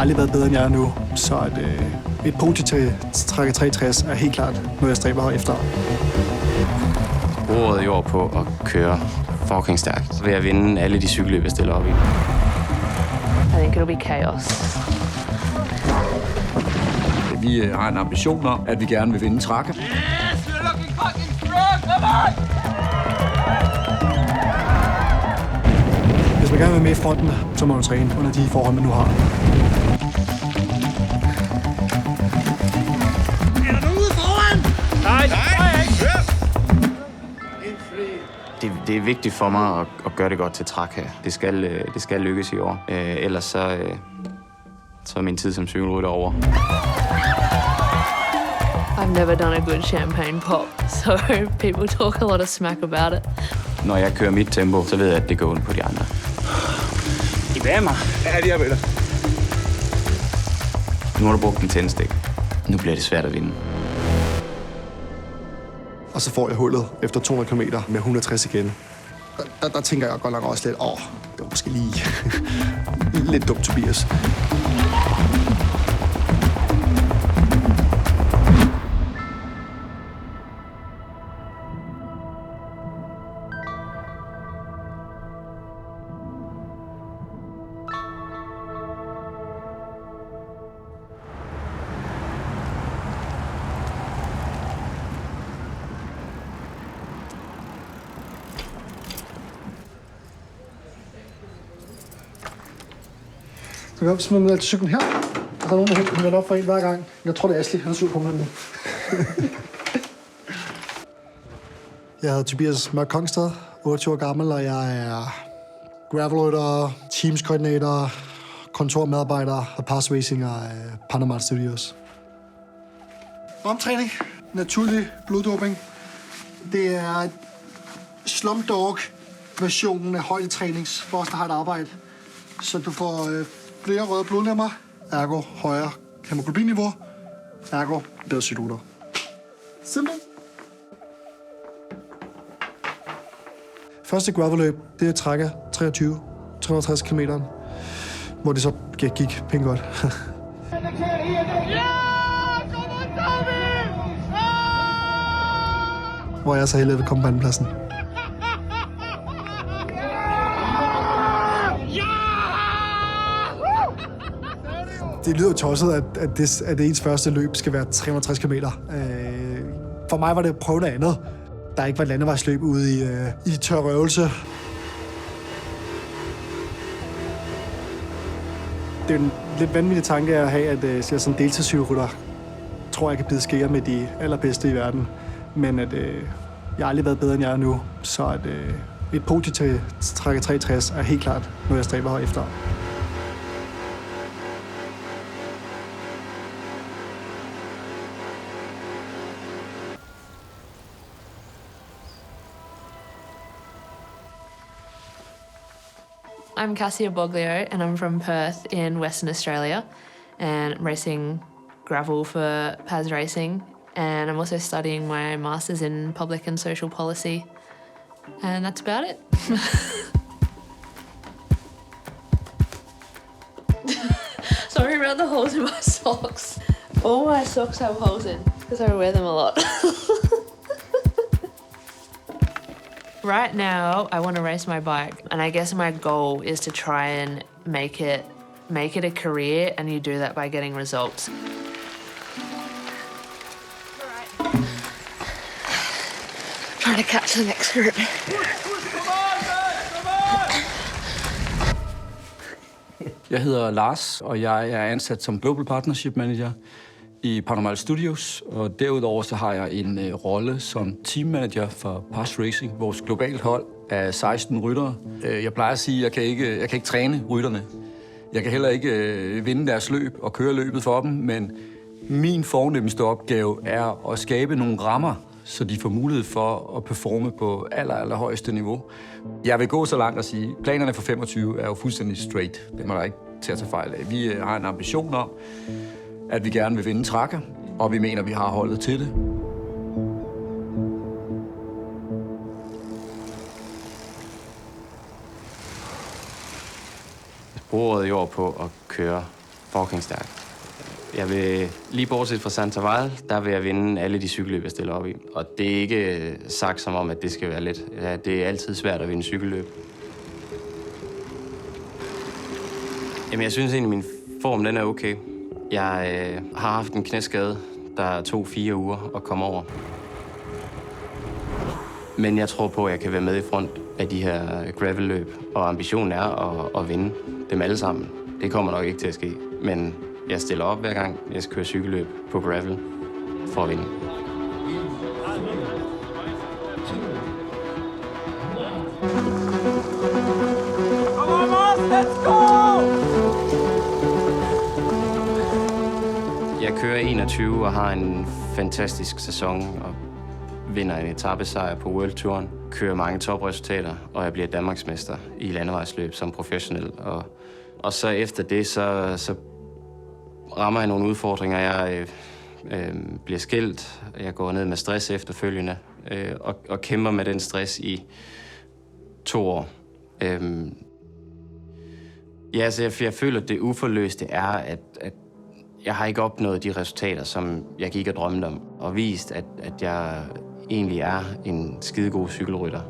har aldrig været bedre, end jeg er nu, så et podium til trække 63 er helt klart noget, jeg stræber efter. Bruger i år på at køre fucking stærkt ved at vinde alle de cykelløb, jeg stiller op i. I think it'll be chaos. Vi har en ambition om, at vi gerne vil vinde Trakke. Yes, you're looking fucking strong, come on! Hvis man gerne vil med i fronten, så må man træne under de forhold, man nu har. Er der nogen ude foran? Nej, Det er vigtigt for mig at gøre det godt til træk her. Det skal lykkes i år. Ellers så er min tid som cykelrytter over. I've never done a good champagne pop, so people talk a lot of smack about it. Når jeg kører mit tempo, så ved jeg, at det går ondt på de andre. I bag mig. Ja, de er ved dig. Nu har du brugt en tændstik. Nu bliver det svært at vinde. Og så får jeg hullet efter 200 km med 160 igen. Der tænker jeg godt nok også lidt, det var måske lige lidt dumt, Tobias. Du kan smide med til cyklen her. Der er nogen, der henter den op for en hver gang. Jeg tror, det er Ashley. Han er sur på mig nu. Jeg hedder Tobias Mørk Kongstad, 28 år gammel, og jeg er gravelrytter, teamskoordinator, kontormedarbejder og pass racing af Panama Studios. Omtræning, naturlig bloddoping. Det er slumdog-versionen af højdetrænings for os, der har et arbejde. Så du får flere røde blodlemmer, ergo højere hemoglobinniveau, ergo bedre cykelrytter. Simpelt. Første gravelløb, det er trækker 23, 360 km, hvor det så gik pænt godt. Hvor jeg så heldig at komme på andenpladsen. Det lyder tosset, at det ens første løb skal være 360 km. For mig var det at prøve noget andet. Der ikke var landevejsløb ude i tør røvelse. Det er en lidt vanvittig tanke at have, at jeg som deltidscykelrytter tror, jeg kan blive skære med de allerbedste i verden. Men at jeg har aldrig været bedre, end jeg er nu. Så et podium til trække 63 er helt klart noget, jeg stræber efter. I'm Cassia Boglio and I'm from Perth in Western Australia and I'm racing gravel for Paz Racing, and I'm also studying my Masters in Public and Social Policy, and that's about it. Sorry about the holes in my socks. All my socks have holes in because I wear them a lot. Right now, I want to race my bike, and I guess my goal is to try and make it a career, and you do that by getting results. Trying to catch the next group. Jeg hedder Lars, og jeg er ansat som Global Partnership Manager i Panama Studios, og derudover så har jeg en rolle som teammanager for Pass Racing, vores globalt hold af 16 ryttere. Jeg plejer at sige, at jeg kan ikke træne rytterne. Jeg kan heller ikke vinde deres løb og køre løbet for dem, men min fornemmeste opgave er at skabe nogle rammer, så de får mulighed for at performe på allerhøjeste niveau. Jeg vil gå så langt at sige, at planerne for 25 er jo fuldstændig straight. Det må der ikke til at tage fejl af. Vi har en ambition om, at vi gerne vil vinde Trakker, og vi mener, at vi har holdet til det. Jeg bruger i år på at køre fucking stærk. Jeg vil, lige bortset fra Santa Val, der vil jeg vinde alle de cykelløb, jeg stiller op i. Og det er ikke sagt som om, at det skal være let. Ja, det er altid svært at vinde cykelløb. Jamen, jeg synes egentlig, min form den er okay. Jeg har haft en knæskade, der tog 4 uger at komme over. Men jeg tror på, at jeg kan være med i front af de her gravelløb, og ambitionen er at vinde dem alle sammen. Det kommer nok ikke til at ske, men jeg stiller op hver gang, jeg skal køre cykelløb på gravel for at vinde. Jeg kører 21 og har en fantastisk sæson og vinder en etapesejr på World Touren, kører mange topresultater, og jeg bliver danmarksmester i landevejsløb som professionel. Og så efter det, så rammer jeg nogle udfordringer. Jeg bliver skilt, jeg går ned med stress efterfølgende, og kæmper med den stress i 2 år. Ja, så jeg føler, at det uforløste er, at jeg har ikke opnået de resultater, som jeg gik og drømte om, og vist, at jeg egentlig er en skidegod cykelrytter.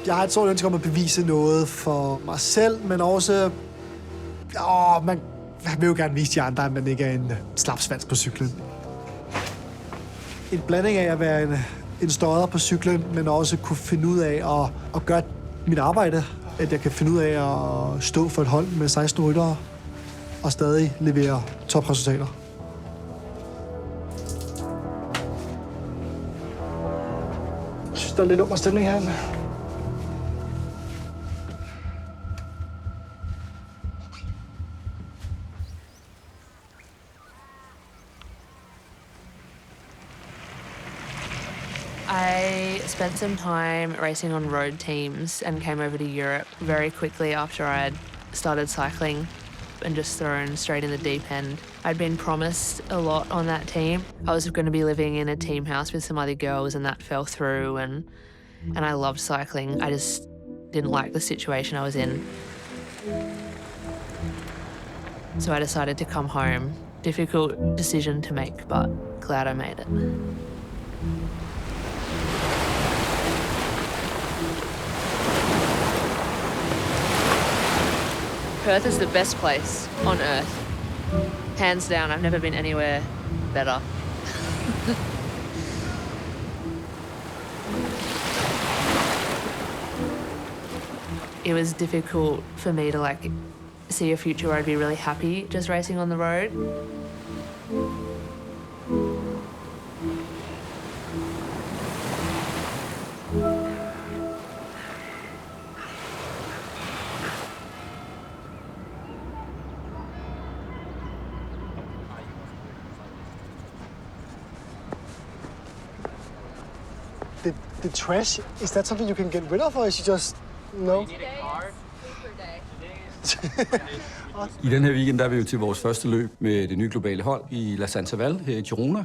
Jeg har et stort ønske om at bevise noget for mig selv, men også... man vil jo gerne vise de andre, at man ikke er en slapsvans på cyklen. En blanding af at være en støder på cyklen, men også kunne finde ud af at gøre mit arbejde. At jeg kan finde ud af at stå for et hold med 16 ryttere og stadig levere topresultater. Jeg synes, der er lidt under stemning herinde. I spent some time racing on road teams and came over to Europe very quickly after I'd started cycling and just thrown straight in the deep end. I'd been promised a lot on that team. I was going to be living in a team house with some other girls and that fell through, and I loved cycling. I just didn't like the situation I was in. So I decided to come home. Difficult decision to make, but glad I made it. Perth is the best place on earth. Hands down, I've never been anywhere better. It was difficult for me to see a future where I'd be really happy just racing on the road. The trash, is that something you can get rid of, or is you just, no? I den her weekend der er vi jo til vores første løb med det nye globale hold i La Santa Val her i Girona.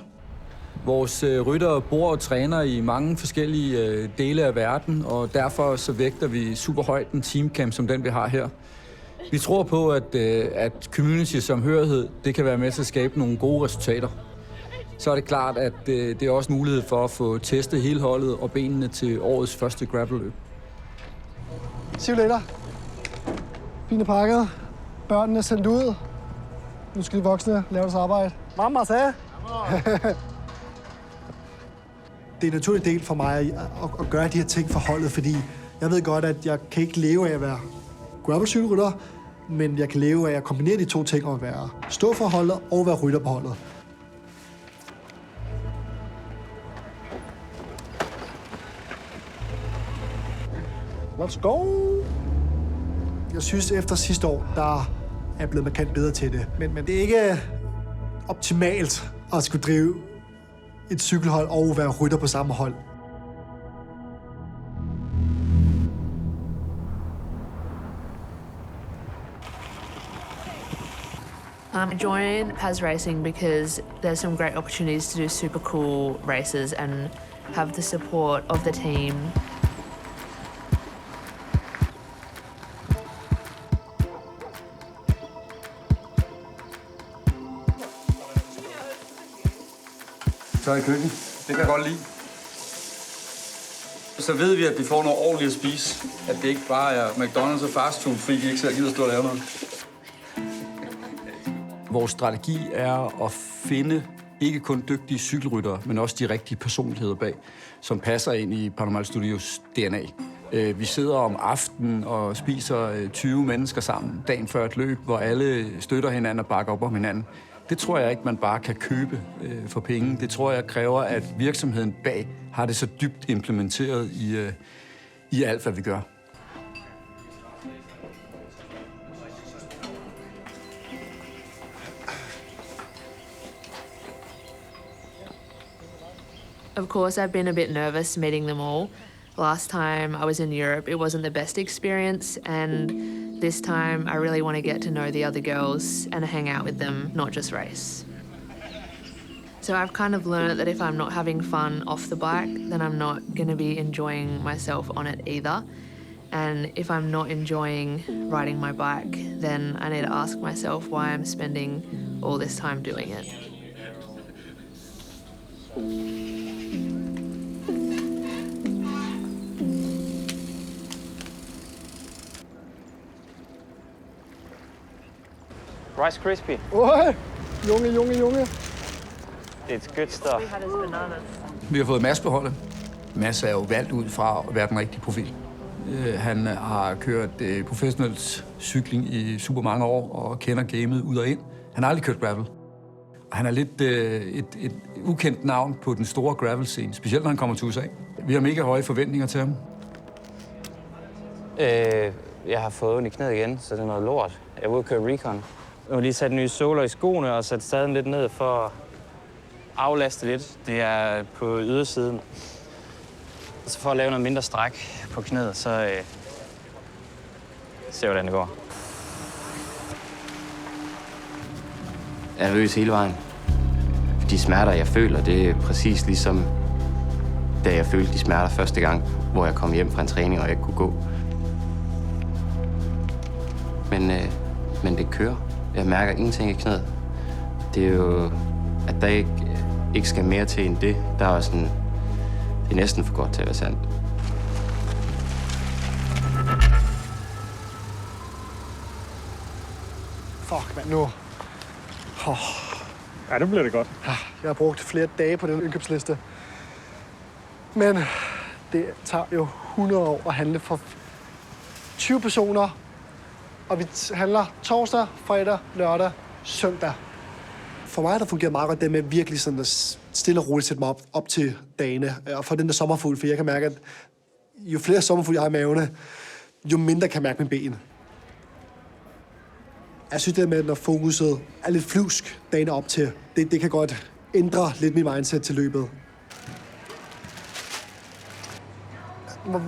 Vores ryttere bor og træner i mange forskellige dele af verden, og derfor så vægter vi super højt en teamcamp som den, vi har her. Vi tror på, at community som hørighed, det kan være med til at skabe nogle gode resultater. Så er det klart, at det er også mulighed for at få testet hele holdet og benene til årets første gravelløb. See you later. Fine pakket. Børnene er sendt ud. Nu skal de voksne lave deres arbejde. Mamma sagde. Det er en naturlig del for mig at gøre de her ting for holdet, fordi jeg ved godt, at jeg kan ikke leve af at være gravelcykelrytter, men jeg kan leve af at kombinere de 2 ting og være stå for holdet og være rytter på holdet. Let's go! Jeg synes, efter sidste år, der er jeg blevet markant bedre til det. Men det er ikke optimalt at skulle drive et cykelhold og være rytter på samme hold. Join Paz Racing because there's some great opportunities to do super cool races and have the support of the team. Så i køkken. Det kan jeg godt lide. Så ved vi, at de får noget ordentligt at spise. At det ikke bare er McDonald's og fast food, fordi de ikke selv gider stå og lave noget. Vores strategi er at finde ikke kun dygtige cykelryttere, men også de rigtige personligheder bag, som passer ind i Paranormal Studios DNA. Vi sidder om aftenen og spiser 20 mennesker sammen dagen før et løb, hvor alle støtter hinanden og bakker op om hinanden. Det tror jeg ikke, man bare kan købe for penge. Det tror jeg kræver, at virksomheden bag har det så dybt implementeret i alt, hvad vi gør. Of course, I've been a bit nervous meeting them all. Last time I was in Europe, it wasn't the best experience, and this time I really want to get to know the other girls and hang out with them, not just race. So I've kind of learned that if I'm not having fun off the bike, then I'm not going to be enjoying myself on it either. And if I'm not enjoying riding my bike, then I need to ask myself why I'm spending all this time doing it. Rice Krispie. Åh, junge. It's good stuff. We had his bananas. Vi har fået Mads på holdet. Mads er jo valgt ud fra at være den rigtige profil. Han har kørt professionelt cykling i super mange år og kender gamet ud og ind. Han har aldrig kørt gravel. Og han er lidt et ukendt navn på den store gravel-scene, specielt når han kommer til USA. Vi har mega høje forventninger til ham. Jeg har fået ondt i knæet igen, så det er noget lort. Jeg vil køre recon. Jeg har lige sat nye såler i skoene og sat staden lidt ned for at aflaste lidt. Det er på ydersiden. Så for at lave noget mindre stræk på knæet, så ser hvordan det går. Jeg er nervøs hele vejen. De smerter, jeg føler, det er præcis ligesom, da jeg følte de smerter første gang, hvor jeg kom hjem fra en træning, og jeg ikke kunne gå. Men det kører. Jeg mærker ingenting i knæet. Det er jo, at der ikke skal mere til end det. Der er sådan, det er næsten for godt til at være sandt. Fuck, mand, nu. Ja, det bliver det godt. Jeg har brugt flere dage på den indkøbsliste. Men det tager jo 100 år at handle for 20 personer. Og vi handler torsdag, fredag, lørdag, søndag. For mig der fungerer meget godt det med virkelig sådan at stille og roligt sætte mig op til dagene. Og få den der sommerfugl, for jeg kan mærke, at jo flere sommerfugle jeg har i mavene, jo mindre kan jeg mærke mine ben. Jeg synes det med, når fokuset er lidt flyvsk dagene op til, det kan godt ændre lidt min mindset til løbet.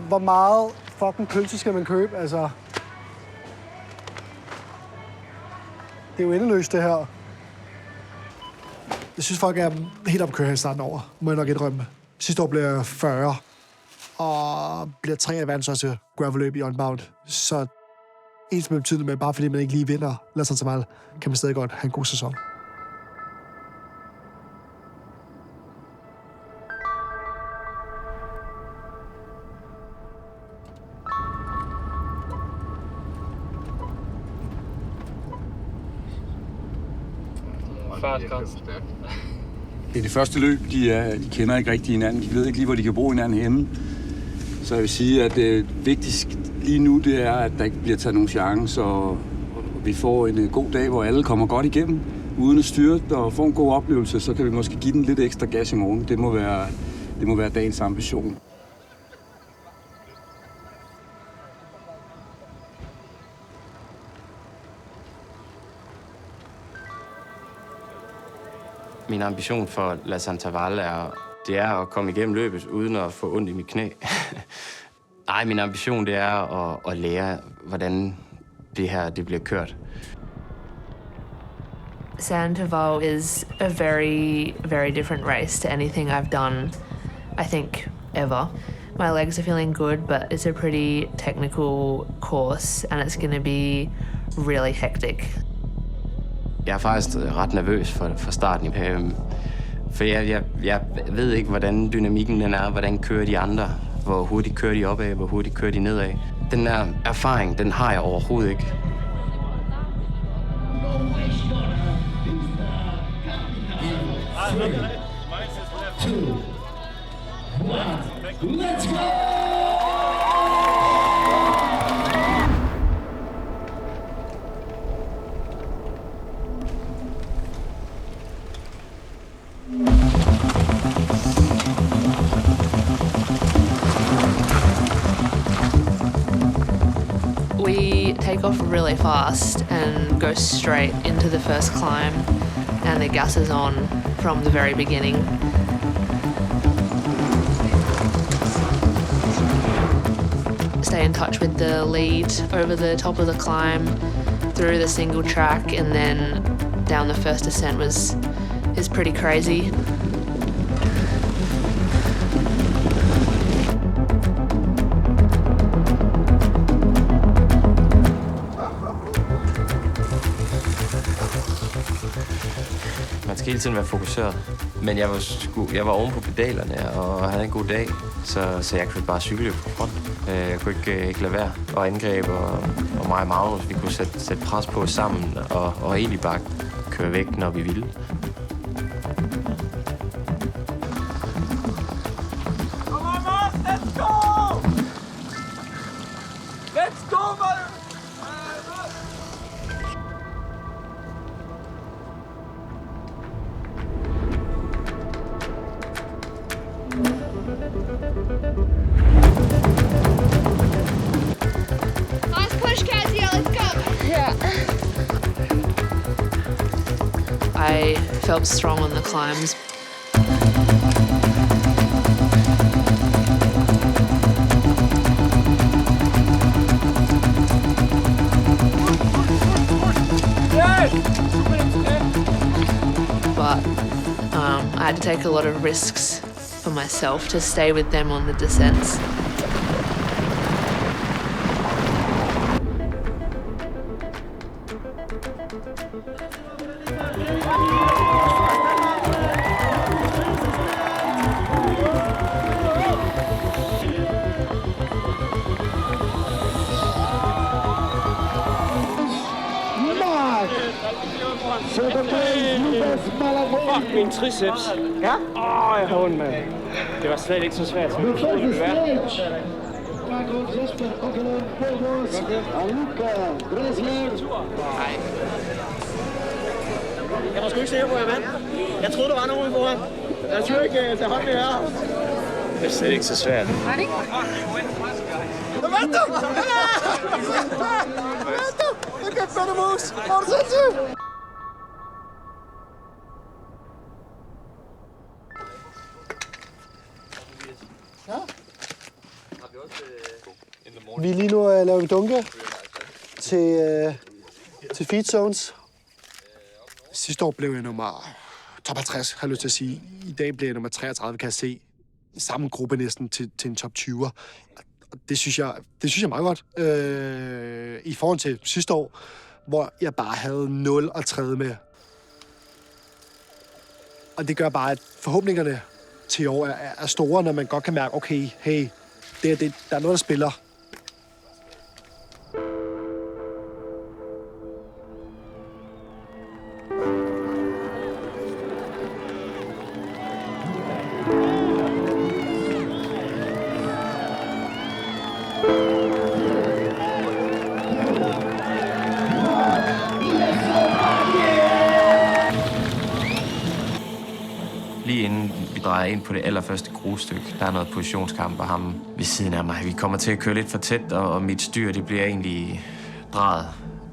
Hvor meget fucking pølse skal man købe? Altså, det er jo endeløst, det her. Jeg synes, folk er helt op at køre her i starten over. Må jeg nok indrømme. Sidste år blev jeg 40, og bliver 3 af verdens største gravel-løb i Unbound. Så ens med betyder med, bare fordi man ikke lige vinder La Santamal, kan man stadig godt have en god sæson. Det er det første løb, de kender ikke rigtig hinanden. De ved ikke lige, hvor de kan bruge hinanden henne. Så jeg vil sige, at det vigtigste lige nu, det er, at der ikke bliver taget nogen chancer, og vi får en god dag, hvor alle kommer godt igennem, uden at styrte og få en god oplevelse, så kan vi måske give den lidt ekstra gas i morgen. Det må være dagens ambition. Min ambition for La Santaval er at komme igennem løbet uden at få ondt i mit knæ. Nej, min ambition det er at lære, hvordan det her det bliver kørt. Sandoval is a very, very different race to anything I've done, I think, ever. My legs are feeling good, but it's a pretty technical course, and it's going to be really hectic. Jeg er faktisk ret nervøs for starten. For jeg ved ikke, hvordan dynamikken den er, hvordan kører de andre, hvor hurtigt kører de opad, hvor hurtigt kører de nedad. Den der erfaring, den har jeg overhovedet ikke. Let's go! We take off really fast and go straight into the first climb, and the gas is on from the very beginning. Stay in touch with the lead over the top of the climb, through the single track, and then down the first descent is pretty crazy. Man skal hele tiden være fokuseret. Men jeg var oven på pedalerne og havde en god dag, så jeg kunne bare cykle på front. Jeg kunne ikke lade være. Og angreb og mig og Magnus, vi kunne sætte pres på sammen og egentlig bare køre væk, når vi ville. Come on, Mars, let's go! Let's go, mother! Nice push, Cassia, let's go! Yeah. I felt strong on the climbs. But I had to take a lot of risks for myself to stay with them on the descents. Fuck, min triceps. Ja? Jeg har ondt, mand. Det var slet ikke så svært, som det skulle være. Hej. Jeg var sgu ikke sikker på, at jeg vandt. Jeg troede, der var nogen foran. Jeg tror ikke, at hånden med her. Det er slet ikke så svært. Jeg vandt du! Jeg vandt du! Jeg kan fandme mus! Hvor er du sindssygt? Vi er lige nu lavet en dunke til feed zones. Sidste år blev jeg nummer top 50, har jeg lyst til at sige. I dag bliver jeg nummer 33, kan jeg se. Samme gruppe næsten til en top 20'er. Og det synes jeg er meget godt. I forhold til sidste år, hvor jeg bare havde 0 at træde med. Og det gør bare, at forhåbningerne til i år er store, når man godt kan mærke, okay, hey, der er noget, der spiller. Lige inden vi drejer ind på det allerførste grusstykke, der er noget positionskamp, og ham ved siden af mig. Vi kommer til at køre lidt for tæt, og mit styr det bliver egentlig drejet.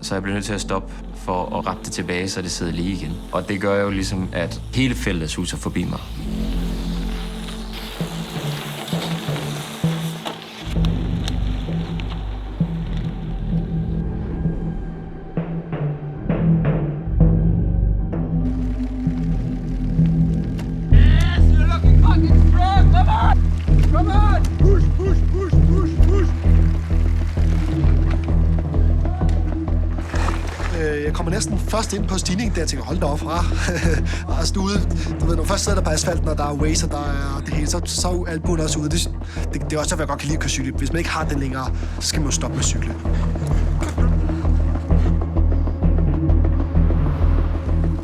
Så jeg bliver nødt til at stoppe for at rette det tilbage, så det sidder lige igen. Og det gør jo ligesom, at hele feltet suser forbi mig. Jeg kommer næsten først ind på stigningen, der jeg tænker, hold da op fra. Og sådan ude, du ved, når først sidder der på asfalten, og der er waze, og der er det hele, så er albuen også ude. Det er også derfor, jeg godt kan lide at køre cykel. Hvis man ikke har det længere, så skal man jo stoppe med at cykle.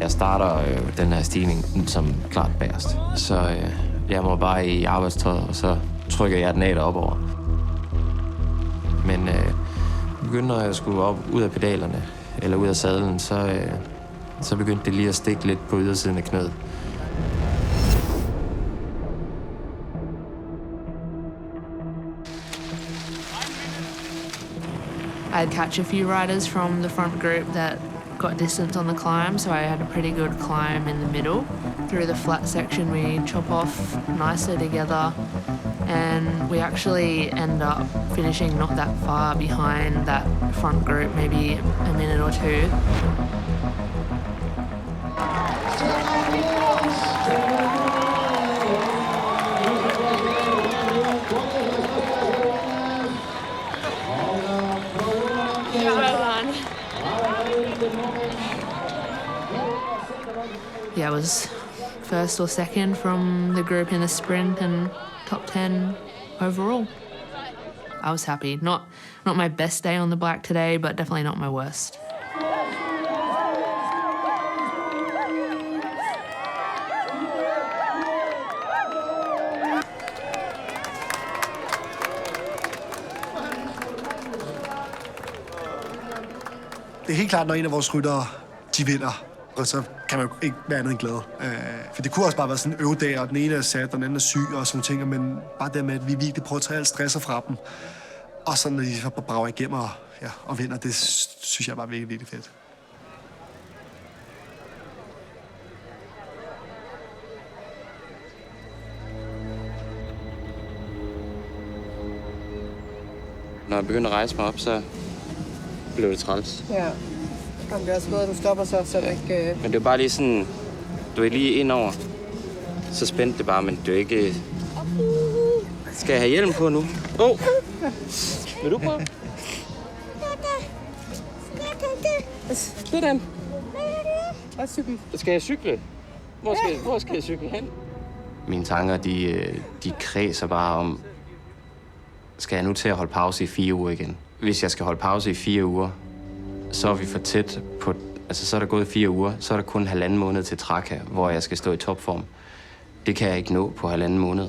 Jeg starter den her stigning som klart bagerst. Så jeg må bare i arbejdstøjet, og så trykker jeg den af deroppe over. Men når jeg skulle op ud af pedalerne, eller ud af sadlen, så begyndte det lige at stikke lidt på ydersiden af knæet. I'd catch a few riders from the front group that got distance on the climb, so I had a pretty good climb in the middle. Through the flat section, we chop off nicely together, and we actually end up finishing not that far behind that front group, maybe a minute or two. Yeah, I was first or second from the group in the sprint and top 10 overall. I was happy. Not my best day on the bike today, but definitely not my worst. Det er helt klart, når en af vores ryttere, de vinder, og så kan man jo ikke være andet end glad. For det kunne også bare være sådan en øvedag, og den ene er sat, og den anden er syg og sådan ting, men bare det med, at vi virkelig prøver at tage alt stresset fra dem, og så når de så brager igennem og vinder, det synes jeg bare virkelig, virkelig fedt. Når jeg begyndte at rejse mig op, så blev det træls. Ja. Jamen, det er også bedre, at du stopper så det ikke... Men det er bare lige sådan, du er lige indover, så spændte det bare, men det er ikke... Skal jeg have hjelm på nu? Vil du prøve? Sådan. Og cykle. Skal jeg cykle? Hvor skal jeg cykle hen? Mine tanker, de kredser bare om, skal jeg nu til at holde pause i 4 uger igen? Hvis jeg skal holde pause i 4 uger, så er vi for tæt på... Altså, så er der gået 4 uger, så er der kun 1,5 måned til Traka, hvor jeg skal stå i topform. Det kan jeg ikke nå på 1,5 måned.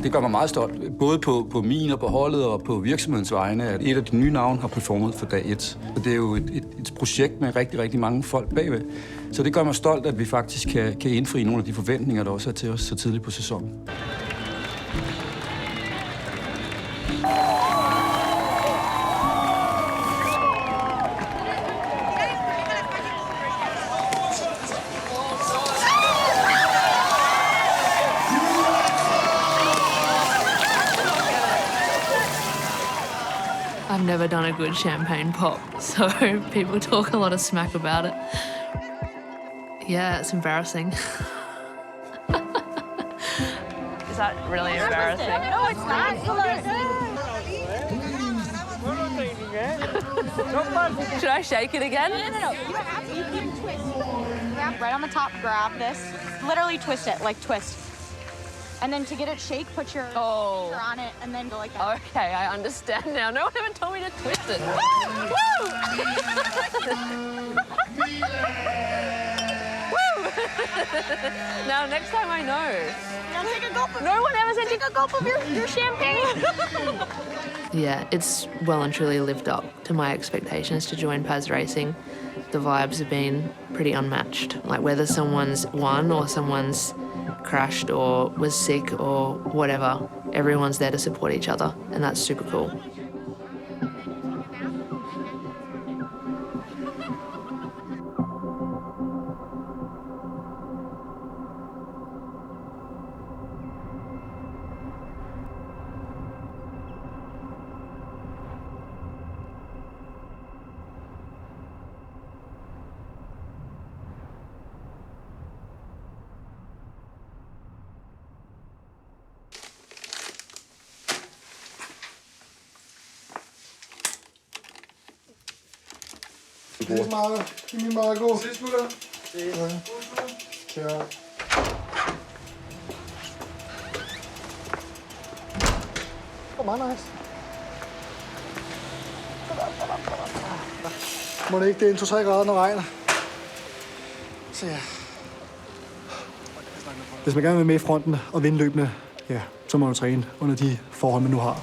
Det gør mig meget stolt, både på min og på holdet og på virksomhedens vegne, at et af de nye navne har performet for dag 1. Så det er jo et projekt med rigtig, rigtig mange folk bagved. Så det gør mig stolt, at vi faktisk kan indfri nogle af de forventninger, der også er til os så tidligt på sæsonen. I've never done a good champagne pop, so people talk a lot of smack about it. Yeah, it's embarrassing. Is that really embarrassing? No, it's not. Should I shake it again? No. You can twist. Grab right on the top, grab this. Literally twist it, like twist. And then to get it shake, put your finger on it and then go like that. Okay, I understand now. No one ever told me to twist it. Woo! Woo! Now, next time I know. Now take a gulp of No one ever said take a gulp of your champagne. Yeah, it's well and truly lived up to my expectations to join Paz Racing. The vibes have been pretty unmatched. Like whether someone's won or someone's crashed or was sick or whatever, everyone's there to support each other, and that's super cool. Giv mig Marco. Ses, gutter. Ja. Kom meget nice. Må det ikke, det er 1-2-3 grader, når det regner. Så ja. Hvis man gerne vil med i fronten og vinde løbende, ja, så må man træne under de forhold, man nu har.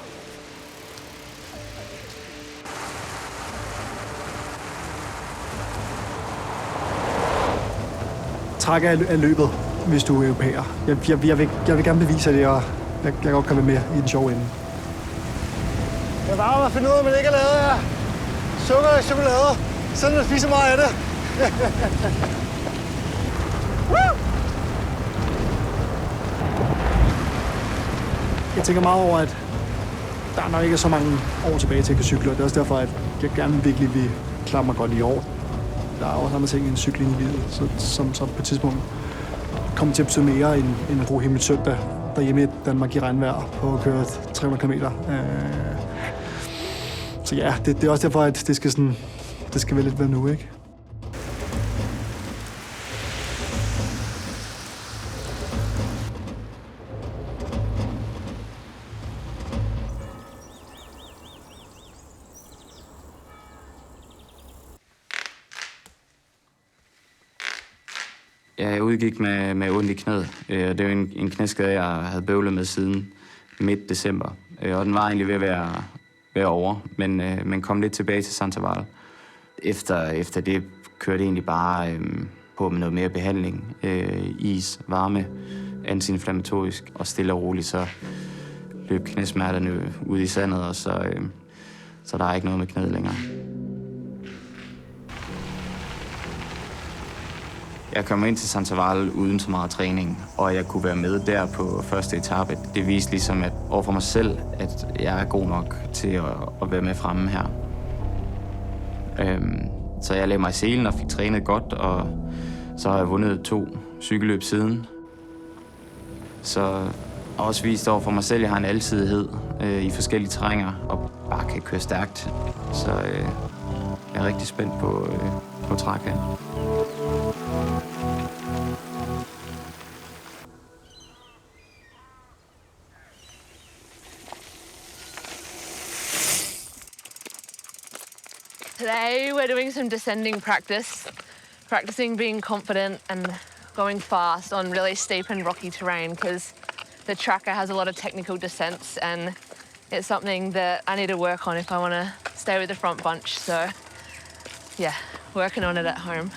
Træk af løbet, hvis du er europæer. Jeg vil gerne bevise, at jeg godt kan være med i den sjove ende. Jeg var bare at finde ud af, at man ikke har lavet her. Sukker og chokolade. Sådan at spise meget af det. Jeg tænker meget over, at der nok ikke er så mange år tilbage til at kan cykle. Det er også derfor, at jeg gerne virkelig vil klare mig godt i år. Der er også andre ting end cykling i livet, som på et tidspunkt kommer til at betyde mere end en god himmel søndag derhjemme i Danmark i regnvejr på at køre 300 km. Så ja, det er også derfor, at det skal vel lidt være nu, ikke? Jeg udgik med ondt i knæet. Det er jo en knæskade, jeg havde bøvlet med siden midt december. Og den var egentlig ved at være over, men kom lidt tilbage til Santaval. Efter det kørte jeg egentlig bare på med noget mere behandling. Is, varme, antiinflammatorisk og stille og roligt, så løb knæsmerterne ud i sandet, og så der er ikke noget med knæet længere. Jeg kom ind til Santaval uden så meget træning, og jeg kunne være med der på første etape. Det viste ligesom overfor mig selv, at jeg er god nok til at være med fremme her. Så jeg lagde mig i selen og fik trænet godt, og så har jeg vundet 2 cykelløb siden. Så jeg har også vist overfor mig selv, at jeg har en alsidighed i forskellige terrænger og bare kan køre stærkt. Så jeg er rigtig spændt på Traca. Today we're doing some descending practice, practicing being confident and going fast on really steep and rocky terrain because the Traca has a lot of technical descents and it's something that I need to work on if I want to stay with the front bunch. So yeah, working on it at home.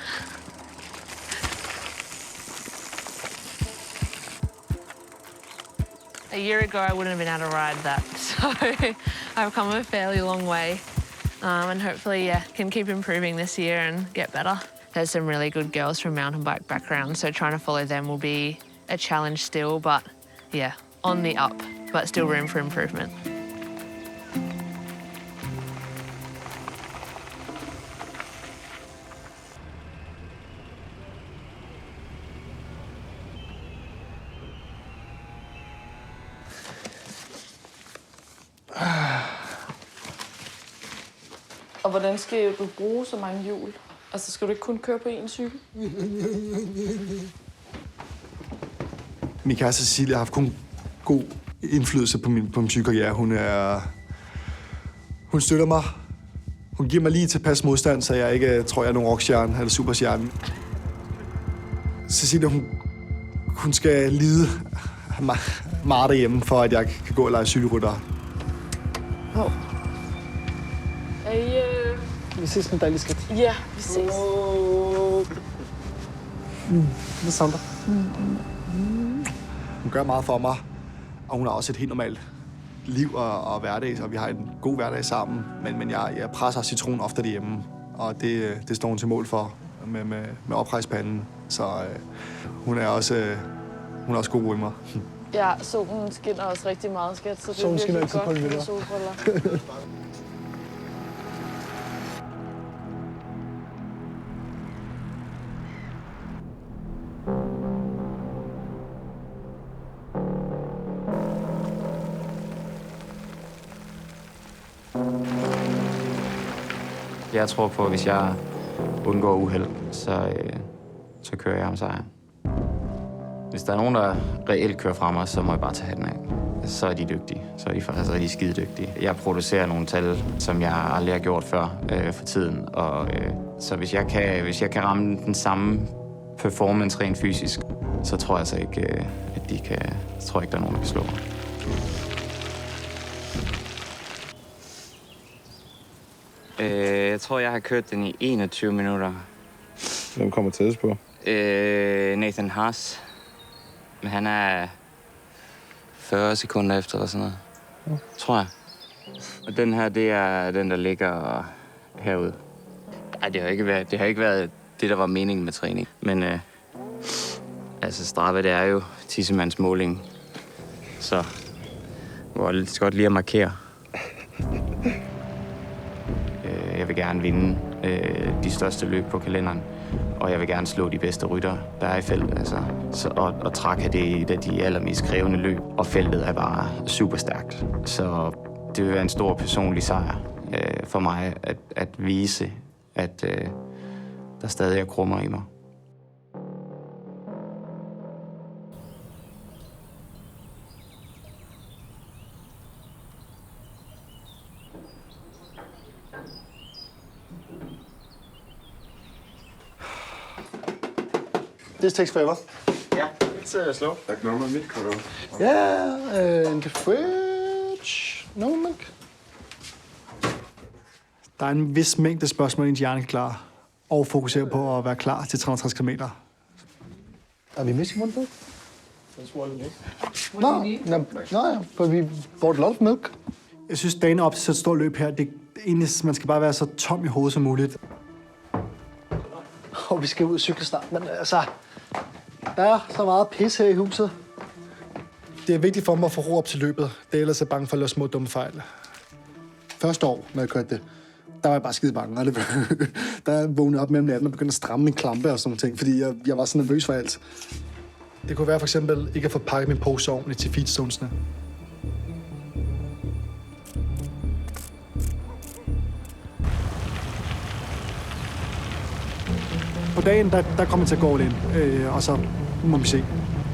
A year ago I wouldn't have been able to ride that, so I've come a fairly long way. And hopefully, can keep improving this year and get better. There's some really good girls from mountain bike backgrounds, so trying to follow them will be a challenge still, but yeah, on the up, but still room for improvement. Og hvordan skal du bruge så mange hjul? Altså, skal du ikke kun køre på én cykel? Min kæreste Cecilia har haft kun god indflydelse på min cykelkarriere. Hun støtter mig. Hun giver mig lige tilpas modstand, så jeg ikke tror, jeg er nogen rockstjerne eller superstjerne. Cecilia, hun skal lide meget derhjemme, for at jeg kan gå og lege cykelrytter. Vi ses med dejlig skridt. Ja, vi ses. Det sander. Hun gør meget for mig, og hun har også et helt normalt liv og hverdag, så vi har en god hverdag sammen. Men jeg presser Citron ofte derhjemme, og det står hun til mål for med oprejspanden. Så hun er også god ved mig. Ja, solen skinner også rigtig meget, skat, så det Solen er virkelig skinner godt med solbriller. Jeg tror på, at hvis jeg undgår uheld, så kører jeg om sejren. Hvis der er nogen, der reelt kører fra mig, så må jeg bare tage hatten af. Så er de dygtige. Så er de skide dygtige. Jeg producerer nogle tal, som jeg aldrig har gjort før for tiden. Og, så hvis jeg kan ramme den samme performance rent fysisk, så tror jeg altså ikke, at de kan. Jeg tror ikke, der er nogen, der kan slå mig. Jeg tror, jeg har kørt den i 21 minutter. Hvem kommer tættest på? Nathan Haas. Men han er 40 sekunder efter eller sådan noget. Tror jeg. Og den her, det er den, der ligger herude. Ej, det har ikke været det, der var meningen med træning. Men altså Strava, det er jo tissemands måling. Så det var lidt godt lige at markere. Jeg vil gerne vinde de største løb på kalenderen. Og jeg vil gerne slå de bedste ryttere, der er i feltet. Altså. Og Trek er det et af de allermest krævende løb. Og feltet er bare super stærkt. Så det vil være en stor personlig sejr for mig at vise, at der stadig er krummer i mig. This takes forever. Ja, it's slow. Like normal milk or? Yeah, in the fridge. No milk. Der er en vis mængde spørgsmål, ens hjerne kan klare, og fokusere på at være klar til 360 km. Are we missing one though? No, but we bought a lot of milk. Jeg synes, dagen op til så et stort løb her, det er egentlig, man skal bare være så tom i hovedet som muligt. Og vi skal ud og cykle snart, men altså, der er så meget pis her i huset. Det er vigtigt for mig at få ro op til løbet. Det er ellers er bange for at lave små dumme fejl. Første år, når jeg kørte det, der var jeg bare skide bange. Der vågnede op mellem natten og begyndte at stramme min klampe og sådan nogle ting, fordi jeg var så nervøs for alt. Det kunne være for eksempel ikke at få pakket min pose ordentligt til feedstonesene. På dagen, der kommer jeg til at gå all in, og så må vi se.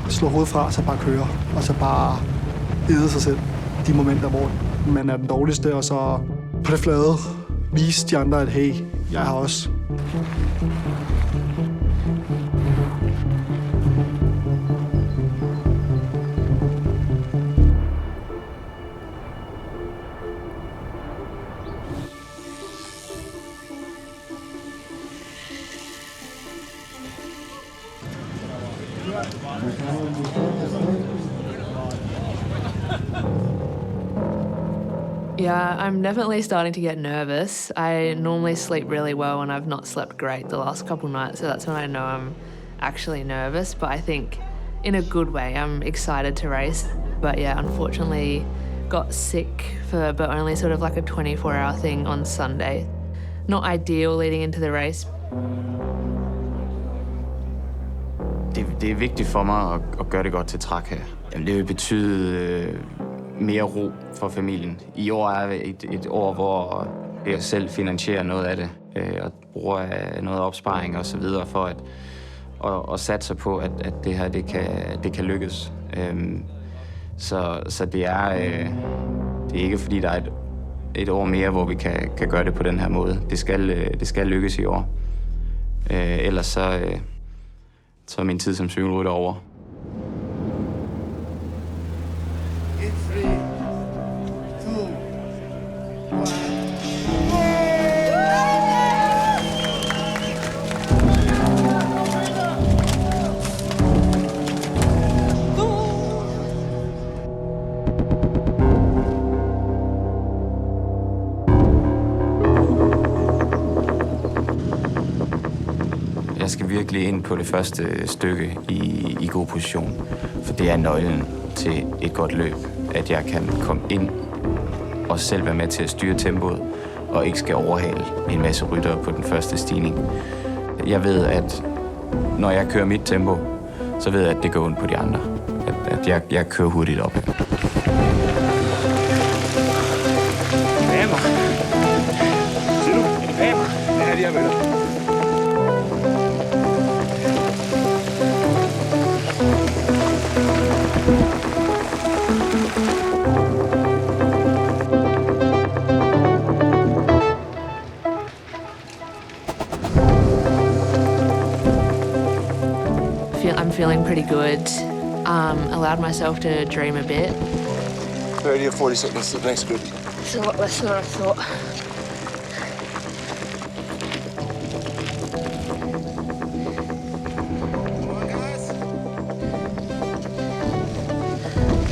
Slå hovedet fra, og så bare køre, og så bare æde sig selv. De momenter, hvor man er den dårligste, og så på det flade vise de andre, at hey, jeg har også. Yeah, I'm definitely starting to get nervous. I normally sleep really well when I've not slept great the last couple nights, so that's when I know I'm actually nervous, but I think in a good way. I'm excited to race. But yeah, unfortunately got sick but only sort of like a 24-hour thing on Sunday. Not ideal leading into the race. Det er vigtigt for mig at gøre det godt til Trek her. Det vil betyde mere ro for familien. I år er et år, hvor jeg selv finansierer noget af det, og bruger noget opsparing og så videre for at satse på, at det her det kan lykkes. Så det er ikke fordi, der er et år mere, hvor vi kan gøre det på den her måde. Det skal lykkes i år. Ellers så er min tid som cykelrytter over. Jeg skal virkelig ind på det første stykke i god position, for det er nøglen til et godt løb, at jeg kan komme ind og selv være med til at styre tempoet, og ikke skal overhale en masse ryttere på den første stigning. Jeg ved, at når jeg kører mit tempo, så ved jeg, at det går ondt på de andre. At jeg kører hurtigt op. Bag mig. Siger du? Er det bag mig? Ja, de her møller. I'm feeling pretty good. Allowed myself to dream a bit. 30 or 40 seconds to the next group. It's a lot less than I thought.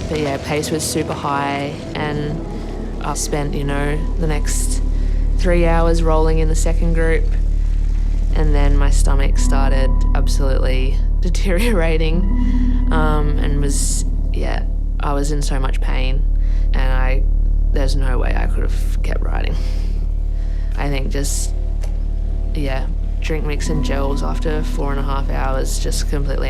But yeah, pace was super high, and I spent, the next 3 hours rolling in the second group, and then my stomach started absolutely deteriorating, and I was in so much pain, and there's no way I could have kept riding. I think drink mix and gels after 4.5 hours just completely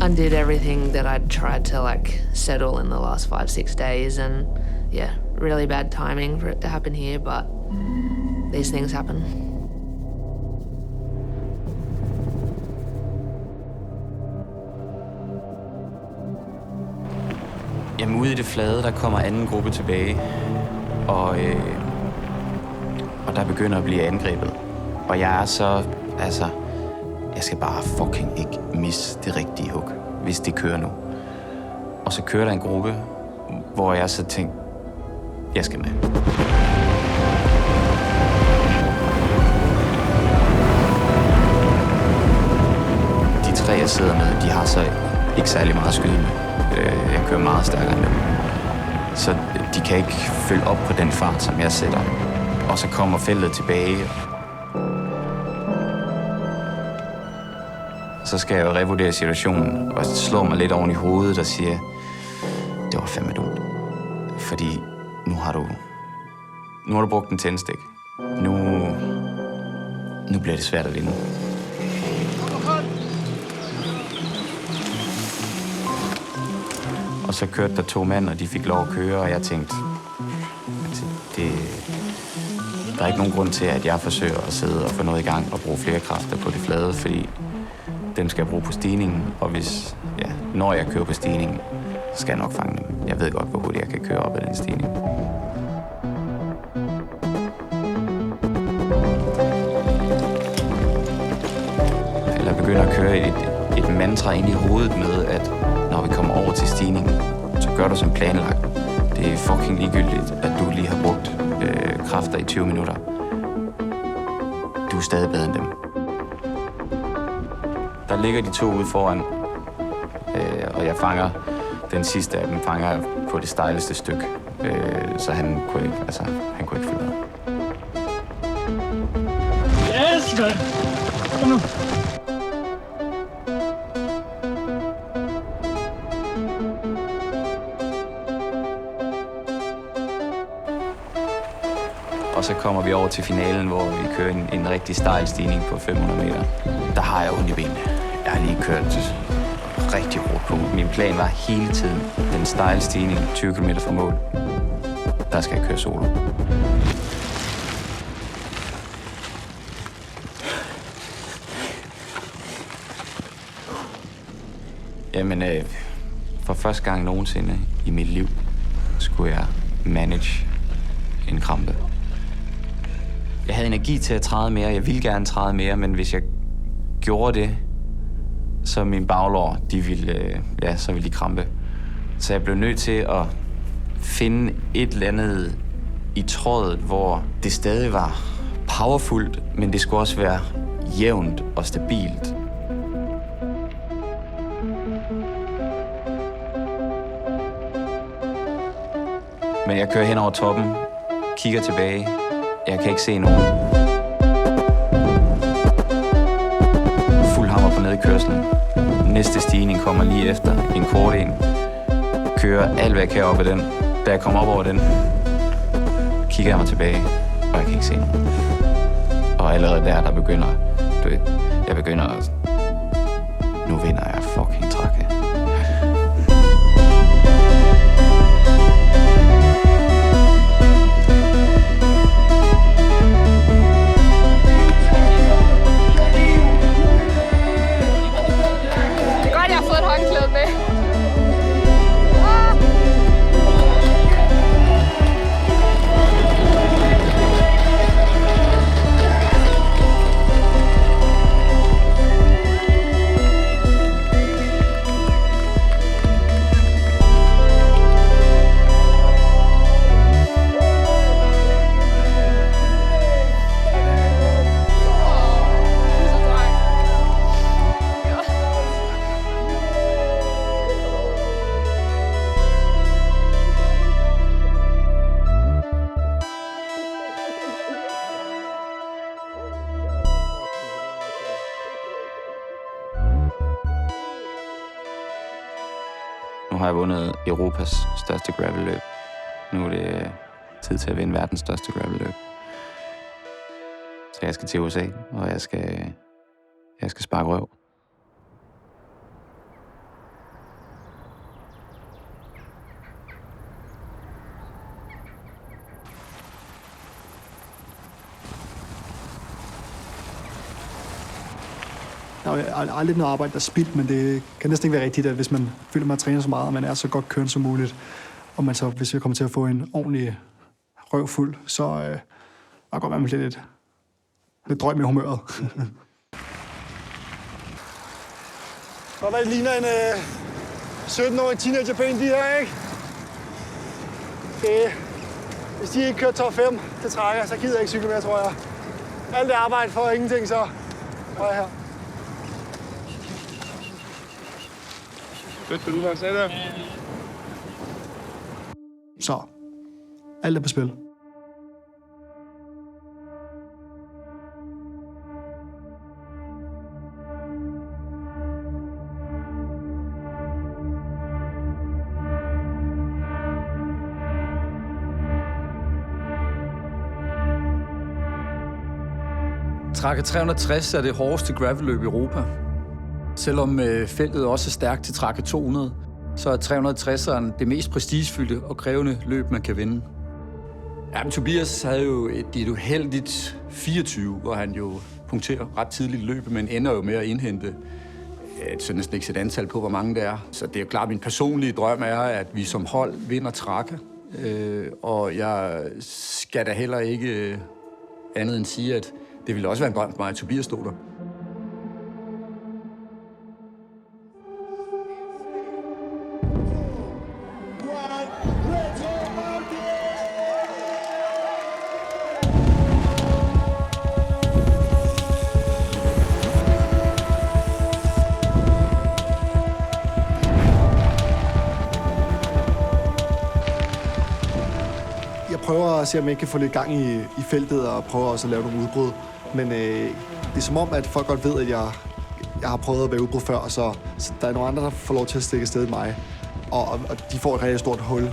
undid everything that I'd tried to settle in the last 5-6 days, and really bad timing for it to happen here, but these things happen. Jamen ude i det flade, der kommer anden gruppe tilbage, og der begynder at blive angrebet. Og jeg er så, jeg skal bare fucking ikke misse det rigtige hug, hvis det kører nu. Og så kører der en gruppe, hvor jeg så tænkte, jeg skal med. De 3, jeg sidder med, de har så ikke særlig meget at skyde med. Jeg kører meget stærkere end dem. Så de kan ikke følge op på den fart, som jeg sætter. Og så kommer feltet tilbage. Så skal jeg jo revurdere situationen og slå mig lidt oven i hovedet og sige, det var fandme dumt. Fordi nu har du brugt en tændstik. Nu bliver det svært at vinde. Og så kørte der 2 mænd, og de fik lov at køre, og jeg tænkte, der er ikke nogen grund til, at jeg forsøger at sidde og få noget i gang og bruge flere kræfter på det flade, fordi dem skal jeg bruge på stigningen, og når jeg kører på stigningen, så skal jeg nok fange dem. Jeg ved godt, hvor hurtigt jeg kan køre op ad den stigning. Eller begynder at køre et mantra ind i hovedet med, at når vi kommer over til stigningen, så gør du som planlagt. Det er fucking ligegyldigt, at du lige har brugt kræfter i 20 minutter. Du er stadig bedre end dem. Der ligger de 2 ude foran, og jeg fanger den sidste af dem på det stejleste stykke, så han kunne ikke følge med. Yes, man! Kom nu! Og så kommer vi over til finalen, hvor vi kører en rigtig stejl stigning på 500 meter. Der har jeg ondt i benene. Jeg har lige kørt rigtig hårdt på. Min plan var hele tiden den stejle stigning, 20 km fra mål. Der skal jeg køre solo. Jamen, for første gang nogensinde i mit liv skulle jeg manage en krampe. Jeg havde energi til at træde mere. Jeg ville gerne træde mere, men hvis jeg gjorde det, så mine baglår, så ville de krampe. Så jeg blev nødt til at finde et eller andet i trådet, hvor det stadig var powerfult, men det skulle også være jævnt og stabilt. Men jeg kører hen over toppen, kigger tilbage. Jeg kan ikke se nogen. Fuld hammer på nedkørslen. Næste stigning kommer lige efter. En kort en. Kører alt, hvad jeg kan op ad den. Da jeg kommer op over den, kigger jeg mig tilbage, og jeg kan ikke se nogen. Og allerede der begynder, nu vinder jeg fucking trakke. har jeg vundet Europas største gravelløb. Nu er det tid til at vinde verdens største gravelløb. Så jeg skal til USA, og jeg skal sparke røv. Der er aldrig noget arbejde, der er spildt, men det kan næsten ikke være rigtigt, at hvis man føler, man træner så meget, og man er så godt kørende som muligt, og man så, hvis vi kommer til at få en ordentlig røvfuld, så kan godt være, man bliver lidt drøg med humøret. Så hvad det ligner en 17-årig teenagerben, de her, ikke? Hvis de ikke kører top 5 til trækker, så gider jeg ikke cykle mere, tror jeg. Alt det arbejde for ingenting, så er jeg her. Så alt er på spil. Trakke 360 er det hårdeste gravelløb i Europa. Selvom feltet også er stærkt til Trakke 200, så er 360'eren det mest prestigefyldte og krævende løb, man kan vinde. Ja, men Tobias havde jo et uheldigt 24, hvor han jo punkterer ret tidligt i løbet, men ender jo med at indhente så næsten ikke et antal på, hvor mange det er. Så det er jo klart, min personlige drøm er, at vi som hold vinder Trakke. Og jeg skal da heller ikke andet end sige, at det ville også være en drøm for mig, at Tobias stod der. Jeg prøver at se, om jeg kan få lidt gang i feltet, og prøver også at lave nogle udbrud. Men det er som om, at folk godt ved, at jeg har prøvet at være udbrud før, så der er nogle andre, der får lov til at stikke afsted i mig. Og de får et rigtig stort hul.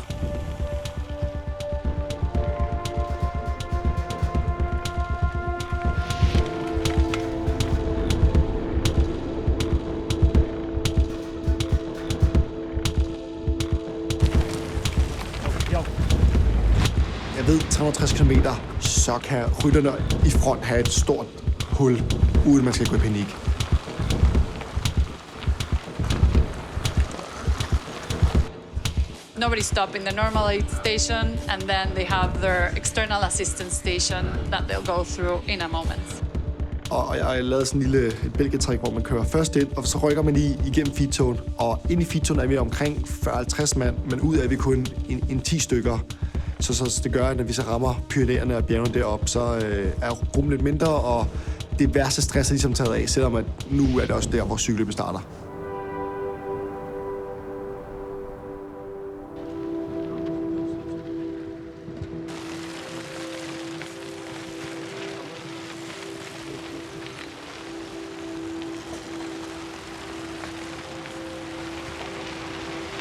Jeg ved, 360 km, så kan rytterne i front have et stort hul, uden man skal gå i panik. Nobody stop in the normal aid station, and then they have their external assistance station that they'll go through in a moment. Og jeg har lavet sådan en lille bælgetræk, hvor man kører først ind, og så rykker man igennem feedtogen. Og ind i feedtogen er vi omkring 40-50 mand, men ud er vi kun en 10 stykker. Så det gør, at når vi så rammer Pyrenæerne og bjergene deroppe, så er rummet lidt mindre, og det værste stress er ligesom taget af, selvom at nu er det også der, hvor cykelløbet starter.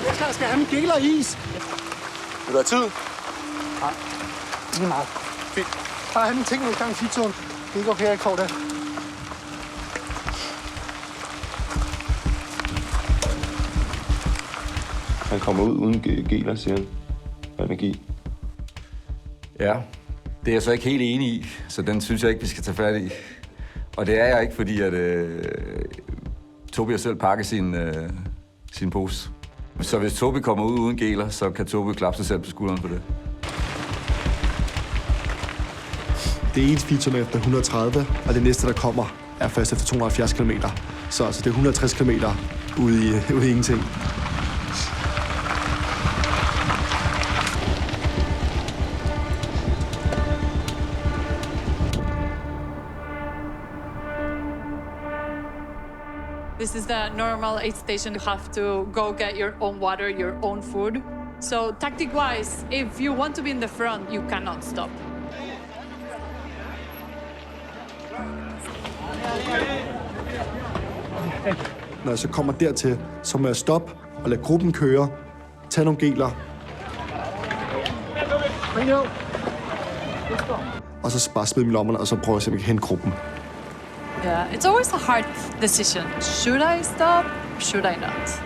Jeg skal have en gel og is. Vil du have tid? Nej, ikke meget. Fint. Bare have nogle ting nogle gange i feedtogen. Det er ikke okay, jeg ikke får det. Han kommer ud uden geler, siger han. Energi. Ja, det er jeg så ikke helt enig i, så den synes jeg ikke, vi skal tage fat i. Og det er jeg ikke, fordi at Tobi har selv pakket sin pose. Så hvis Tobi kommer ud uden geler, så kan Tobi klappe sig selv på skulderen på det. Det er ens feature efter 130, og det næste, der kommer, er først efter 270 km. Så det er 160 km ude i ingenting. This is the normal aid station. You have to go get your own water, your own food. So tactic-wise, if you want to be in the front, you cannot stop. Når jeg så kommer dertil, så må jeg stoppe og lade gruppen køre, tage nogle geler, og så bare smide dem i lommerne, og så prøve at simpelthen hente gruppen. Yeah, it's always a hard decision. Should I stop? Should I not?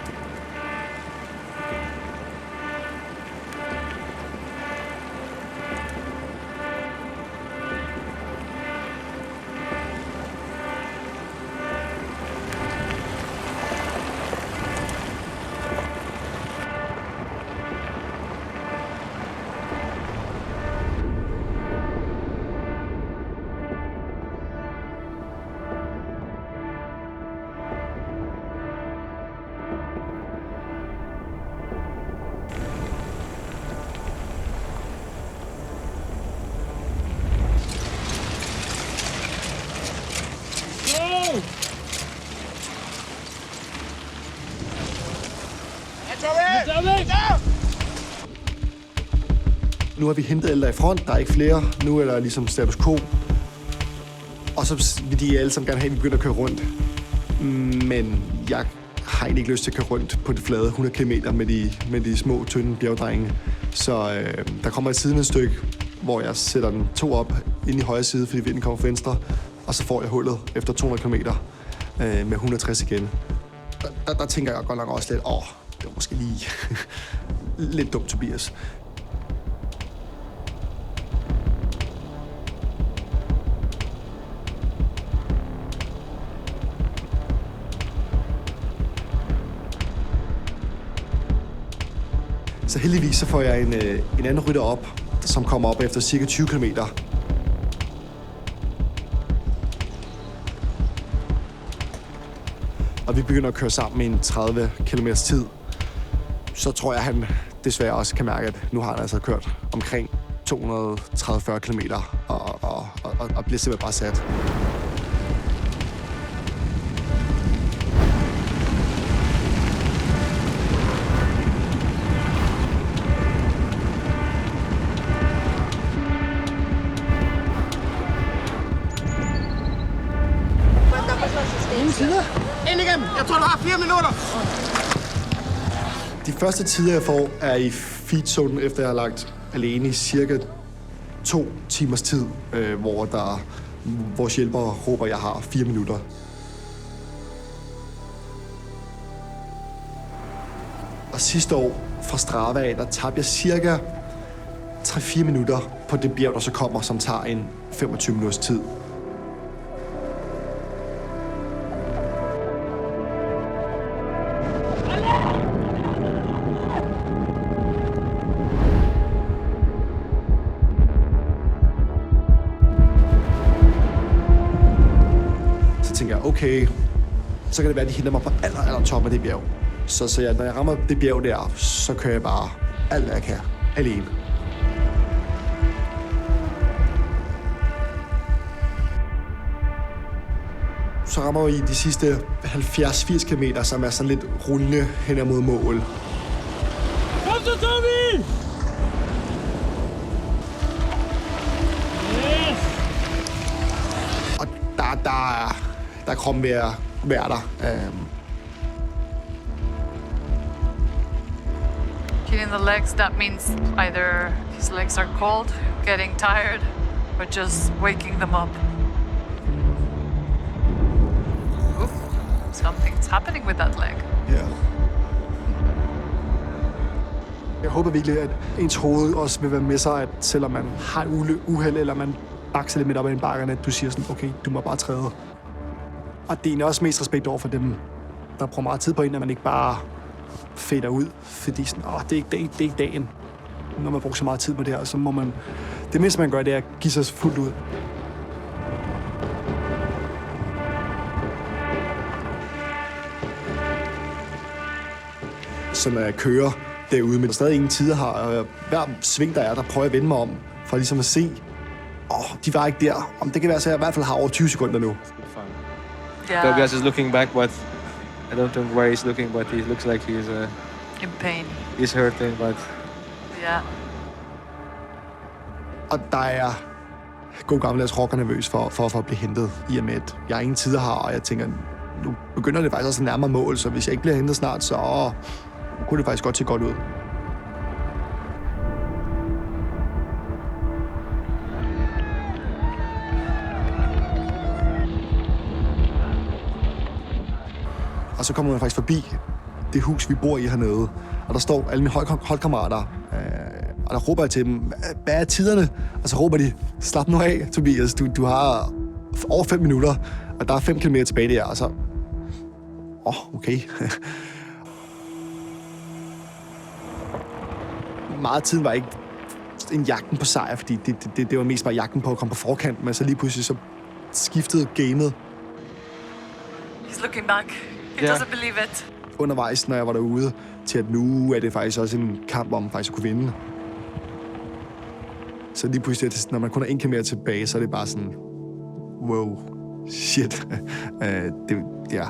Nu har vi hentet alle der i front, der er ikke flere. Nu er der ligesom status quo. Og så vil de alle sammen gerne have, at vi begynder at køre rundt. Men jeg har egentlig ikke lyst til at køre rundt på det flade 100 km med de små, tynde bjergdrenge. Så der kommer et siden et stykke, hvor jeg sætter den 2 op ind i højre side, fordi vinden kommer fra venstre. Og så får jeg hullet efter 200 km med 160 igen. Der tænker jeg godt nok også lidt, det var måske lige lidt dumt, Tobias. Så heldigvis så får jeg en anden rytter op, som kommer op efter cirka 20 km. Og vi begynder at køre sammen i en 30 km tid. Så tror jeg, at han desværre også kan mærke, at nu har han altså kørt omkring 230-40 km og bliver simpelthen bare sat. Ind igennem! Jeg tror, du har 4 minutter! De første tider, jeg får, er i feedzonen, efter jeg har lagt alene i cirka 2 timers tid, hvor vores hjælpere råber, at jeg har 4 minutter. Og sidste år fra Strava af, der tabte jeg cirka 3-4 minutter på det bjerg, der så kommer, som tager en 25 minutters tid. Okay, så kan det være, at de henter mig på aller top af det bjerg. Så når jeg rammer det bjerg der, så kører jeg bare alt, hvad jeg kan, alene. Så rammer vi de sidste 70-80 km, som er sådan lidt rullende hen mod mål. Kom så, Tobi! Yes! Og der er kroppen ved at være der. Killing the legs, that means either his legs are cold, getting tired, or just waking them up. Oof, something's happening with that leg. Ja. Jeg håber virkelig, at ens hoved også vil være med sig, at selvom man har et uheld, eller man bakser lidt midt op ad en bakkerne, at du siger sådan, okay, du må bare træde. Og det er også mest respekt over for dem, der bruger meget tid på en, at man ikke bare fader ud, fordi sådan, det er ikke dagen. Når man bruger så meget tid på det her, så må man... Det mindste, man gør, det er at give sig fuldt ud. Så når jeg kører derude, men der stadig ingen tider har, og hver sving, der prøver jeg at vende mig om, for ligesom at se, de var ikke der. Om det kan være, så jeg i hvert fald har over 20 sekunder nu. Yeah. Tobias is looking back, but I don't know where he's looking, but he looks like he's in pain. He's hurting, but yeah. Og der er god gammeldags rocker nervøs for at blive hentet, i og med, at jeg ingen tider har, og jeg tænker, nu begynder det faktisk også at nærmere mål, så hvis jeg ikke bliver hentet snart, så kunne det faktisk godt se godt ud. Og så kommer man faktisk forbi det hus, vi bor i hernede. Og der står alle mine holdkammerater, og der råber jeg til dem, hvad er tiderne? Og så råber de, slap nu af, Tobias, du har over 5 minutter, og der er 5 kilometer tilbage der, og så... okay. Meget af tiden var ikke en jagten på sejr, fordi det var mest bare jagten på at komme på forkant, men så lige pludselig så skiftede gamet. He's looking back. He doesn't believe it. Undervejs, når jeg var derude, til at nu er det faktisk også en kamp om faktisk at kunne vinde. Så lige pludselig, når man kun er 1 kilometer tilbage, så er det bare sådan, wow, shit. Ja.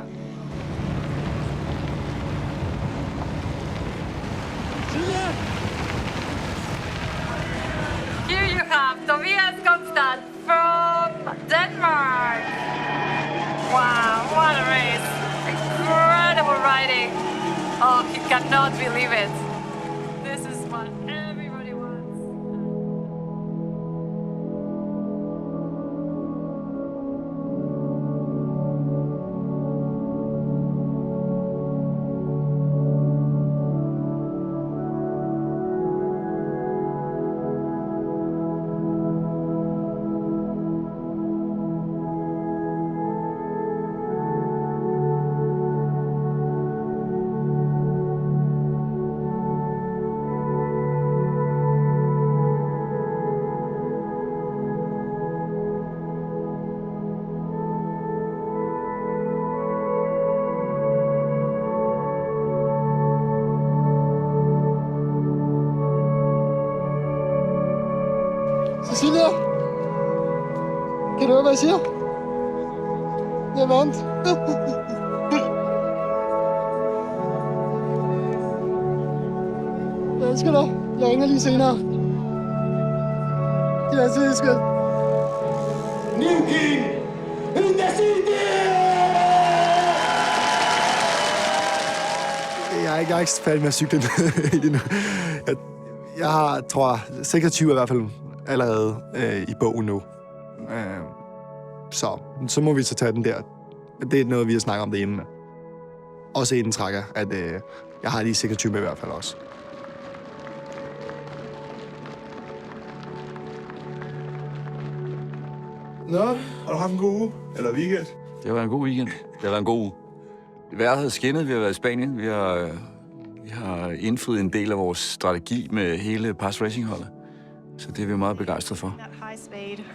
Here you have Tobias Kongstad from Denmark. Wow, what a race. Incredible riding. Oh, he cannot believe it. This is what everybody wants. Cecilia? Kan du høre, hvad jeg siger? Jeg vandt. Jeg elsker dig. Jeg ringer lige senere. Jeg elsker. New King in the city! Jeg er ikke færdig med at cykle endnu. Jeg har, tror jeg, 26 i hvert fald allerede i bogen nu. Så må vi så tage den der. Det er noget, vi har snakket om det inden. Også inden trækker, at jeg har lige 26 med i hvert fald også. Nå, har du haft en god uge? Eller weekend? Det var en god weekend. Det var en god uge. Vejret havde skinnet, vi har været i Spanien. Vi har indfriet en del af vores strategi med hele Pass Racing-holdet. Så det er vi meget begejstrede for.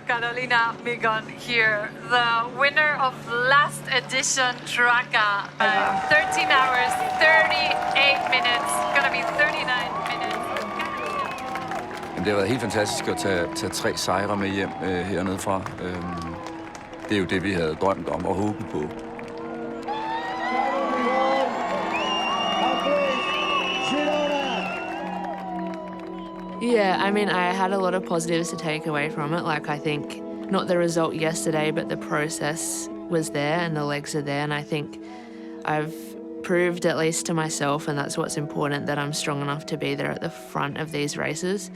Carolina Migon here, the winner of last edition Tracker. 13 hours, 38 minutes, gonna be 39 minutes. Jamen, det har været helt fantastisk at tage 3 sejre med hjem hernede fra. Det er jo det, vi havde drømt om og håbet på. Yeah, I mean, I had a lot of positives to take away from it. Like, I think not the result yesterday, but the process was there and the legs are there. And I think I've proved, at least to myself, and that's what's important, that I'm strong enough to be there at the front of these races.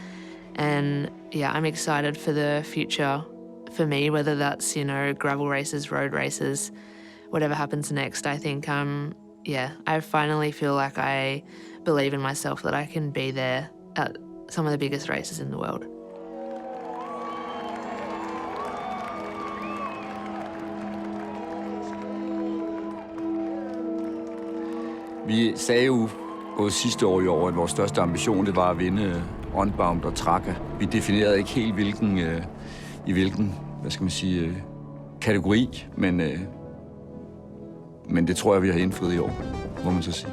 And yeah, I'm excited for the future for me, whether that's, you know, gravel races, road races, whatever happens next. I think I finally feel like I believe in myself that I can be there at some of the biggest races in the world. Vi sagde jo både sidste år i år, at vores største ambition det var at vinde Unbound og Tracker. Vi definerede ikke helt hvilken hvad skal man sige, kategori, men det tror jeg, vi har indfriet i år, må man så sige.